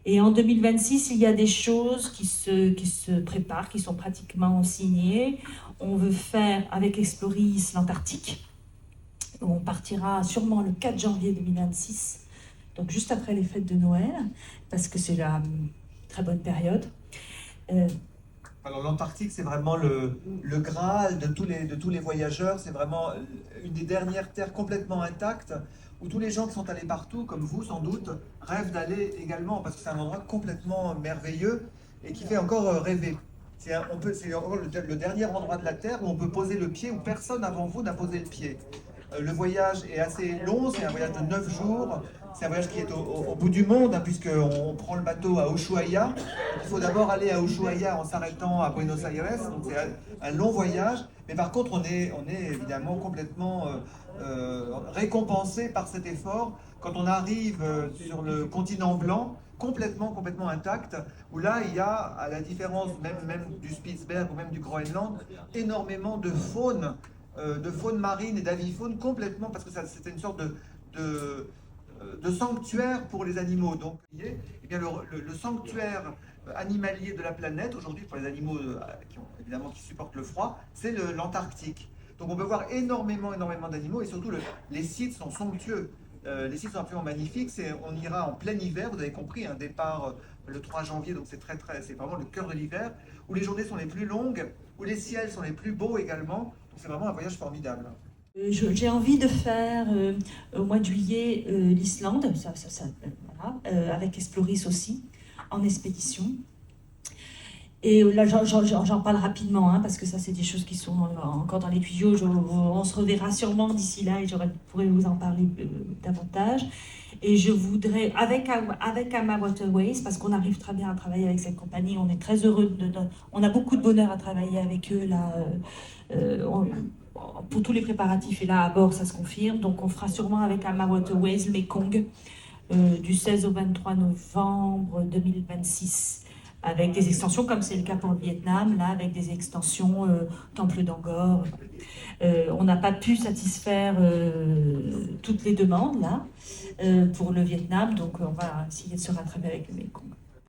Et en 2026, il y a des choses qui se préparent, qui sont pratiquement signées. On veut faire avec Exploris l'Antarctique. On partira sûrement le 4 janvier 2026, donc juste après les fêtes de Noël, parce que c'est la très bonne période. Alors l'Antarctique, c'est vraiment le Graal de tous les voyageurs. C'est vraiment une des dernières terres complètement intactes où tous les gens qui sont allés partout, comme vous sans doute, rêvent d'aller également parce que c'est un endroit complètement merveilleux et qui fait encore rêver. C'est encore le dernier endroit de la Terre où on peut poser le pied, où personne avant vous n'a posé le pied. Le voyage est assez long, c'est un voyage de 9 jours. C'est un voyage qui est au bout du monde, hein, puisqu'on prend le bateau à Ushuaia. Il faut d'abord aller à Ushuaia en s'arrêtant à Buenos Aires. Donc c'est un long voyage. Mais par contre, on est évidemment complètement récompensé par cet effort quand on arrive sur le continent blanc, complètement intact, où là, il y a, à la différence même du Spitzberg ou même du Groenland, énormément de faune marine et d'avifaune complètement, parce que c'était une sorte de sanctuaire pour les animaux. Donc, eh bien, le sanctuaire animalier de la planète, aujourd'hui pour les animaux évidemment, qui supportent le froid, c'est l'Antarctique. Donc on peut voir énormément d'animaux et surtout les sites sont somptueux. Les sites sont absolument magnifiques. On ira en plein hiver, vous avez compris, un départ le 3 janvier, donc c'est vraiment le cœur de l'hiver, où les journées sont les plus longues, où les ciels sont les plus beaux également. Donc c'est vraiment un voyage formidable. J'ai envie de faire au mois de juillet l'Islande, voilà, avec Exploris aussi, en expédition. Et là, j'en parle rapidement, hein, parce que ça, c'est des choses qui sont encore dans les tuyaux. On se reverra sûrement d'ici là et je pourrais vous en parler davantage. Et je voudrais, avec Ama Waterways, parce qu'on arrive très bien à travailler avec cette compagnie, on est très heureux, on a beaucoup de bonheur à travailler avec eux là. Pour tous les préparatifs, et là à bord, ça se confirme. Donc on fera sûrement avec Ama Waterways le Mekong du 16 au 23 novembre 2026 avec des extensions comme c'est le cas pour le Vietnam, là avec des extensions Temple d'Angkor. On n'a pas pu satisfaire toutes les demandes là pour le Vietnam, donc on va essayer de se rattraper avec le Mekong.